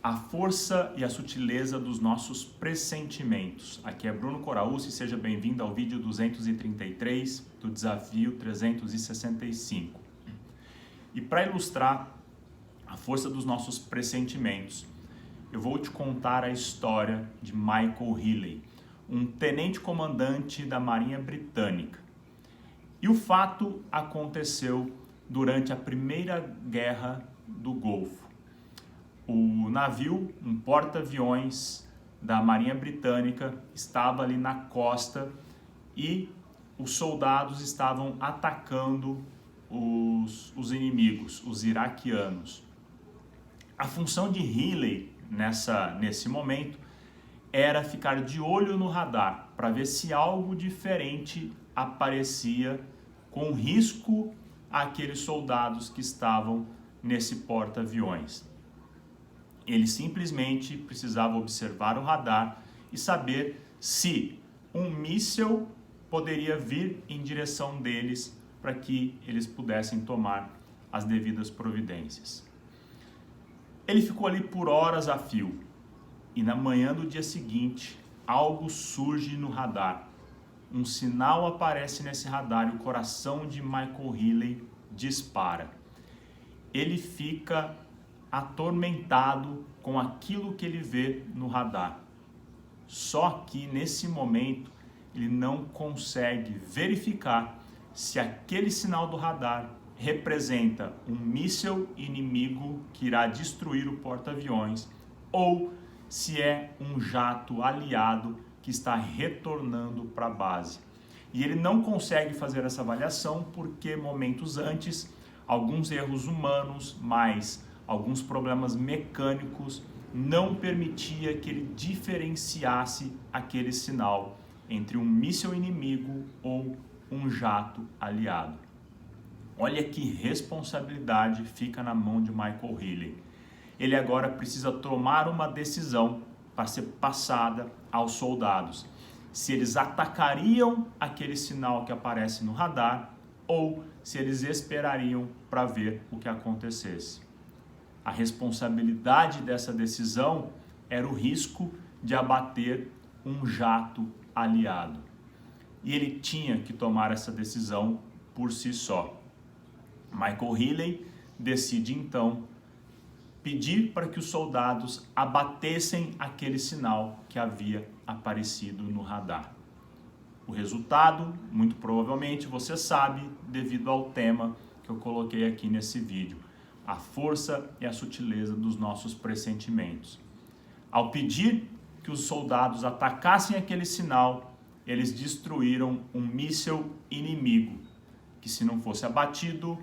A força e a sutileza dos nossos pressentimentos. Aqui é Bruno Coraúci, seja bem-vindo ao vídeo 233 do Desafio 365. E para ilustrar a força dos nossos pressentimentos, eu vou te contar a história de Michael Healy, um tenente-comandante da Marinha Britânica. E o fato aconteceu durante a Primeira Guerra do Golfo. O navio, um porta-aviões da Marinha Britânica, estava ali na costa e os soldados estavam atacando os inimigos, os iraquianos. A função de Healy nesse momento era ficar de olho no radar para ver se algo diferente aparecia com risco àqueles soldados que estavam nesse porta-aviões. Ele simplesmente precisava observar o radar e saber se um míssil poderia vir em direção deles para que eles pudessem tomar as devidas providências. Ele ficou ali por horas a fio e na manhã do dia seguinte algo surge no radar. Um sinal aparece nesse radar e o coração de Michael Healy dispara. Ele fica atormentado com aquilo que ele vê no radar. Só que nesse momento ele não consegue verificar se aquele sinal do radar representa um míssil inimigo que irá destruir o porta-aviões ou se é um jato aliado que está retornando para a base. E ele não consegue fazer essa avaliação porque momentos antes, alguns erros humanos, mais alguns problemas mecânicos não permitia que ele diferenciasse aquele sinal entre um míssil inimigo ou um jato aliado. Olha que responsabilidade fica na mão de Michael Healy. Ele agora precisa tomar uma decisão para ser passada aos soldados. Se eles atacariam aquele sinal que aparece no radar ou se eles esperariam para ver o que acontecesse. A responsabilidade dessa decisão era o risco de abater um jato aliado. E ele tinha que tomar essa decisão por si só. Michael Healy decide então pedir para que os soldados abatessem aquele sinal que havia aparecido no radar. O resultado, muito provavelmente, você sabe, devido ao tema que eu coloquei aqui nesse vídeo. A força e a sutileza dos nossos pressentimentos. Ao pedir que os soldados atacassem aquele sinal, eles destruíram um míssil inimigo, que se não fosse abatido,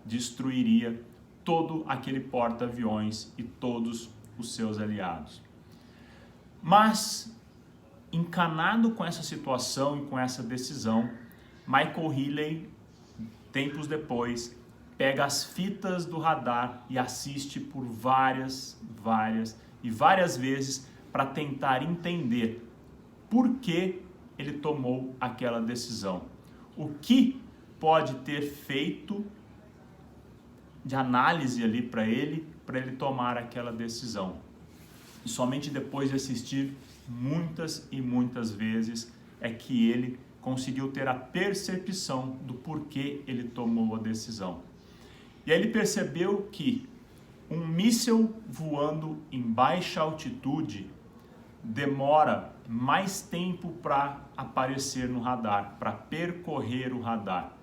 destruiria todo aquele porta-aviões e todos os seus aliados. Mas, encanado com essa situação e com essa decisão, Michael Healy, tempos depois, pega as fitas do radar e assiste por várias vezes para tentar entender por que ele tomou aquela decisão. O que pode ter feito de análise ali para ele tomar aquela decisão. E somente depois de assistir muitas e muitas vezes é que ele conseguiu ter a percepção do porquê ele tomou a decisão. E aí ele percebeu que um míssil voando em baixa altitude demora mais tempo para aparecer no radar, para percorrer o radar.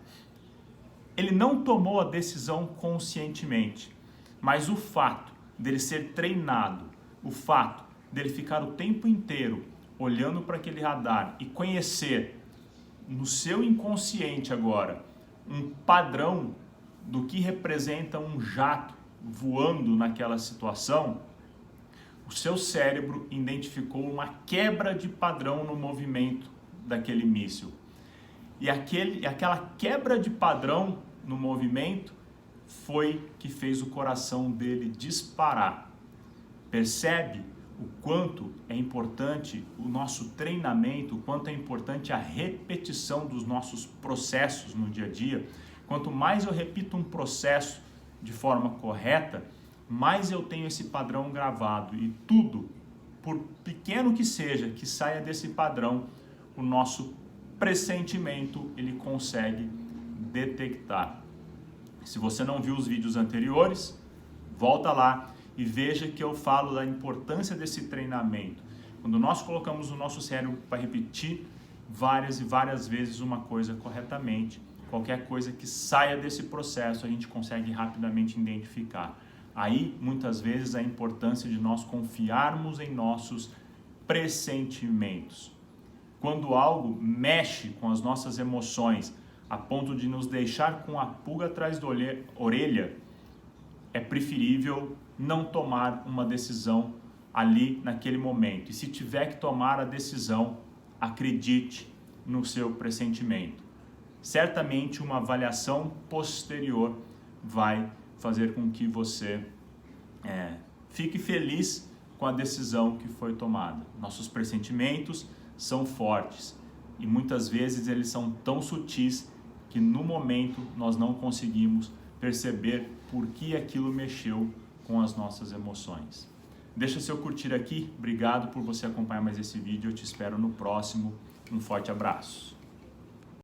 Ele não tomou a decisão conscientemente, mas o fato dele ser treinado, o fato dele ficar o tempo inteiro olhando para aquele radar e conhecer no seu inconsciente agora um padrão do que representa um jato voando naquela situação, o seu cérebro identificou uma quebra de padrão no movimento daquele míssil. E aquela quebra de padrão no movimento foi que fez o coração dele disparar. Percebe o quanto é importante o nosso treinamento, o quanto é importante a repetição dos nossos processos no dia a dia. Quanto mais eu repito um processo de forma correta, mais eu tenho esse padrão gravado, e tudo, por pequeno que seja, que saia desse padrão, o nosso pressentimento ele consegue detectar. Se você não viu os vídeos anteriores, volta lá e veja que eu falo da importância desse treinamento. Quando nós colocamos o nosso cérebro para repetir várias e várias vezes uma coisa corretamente, qualquer coisa que saia desse processo a gente consegue rapidamente identificar. Aí, muitas vezes, a importância de nós confiarmos em nossos pressentimentos. Quando algo mexe com as nossas emoções a ponto de nos deixar com a pulga atrás da orelha, é preferível não tomar uma decisão ali naquele momento. E se tiver que tomar a decisão, acredite no seu pressentimento. Certamente uma avaliação posterior vai fazer com que você fique feliz com a decisão que foi tomada. Nossos pressentimentos são fortes e muitas vezes eles são tão sutis que no momento nós não conseguimos perceber por que aquilo mexeu com as nossas emoções. Deixa seu curtir aqui, obrigado por você acompanhar mais esse vídeo, eu te espero no próximo, um forte abraço.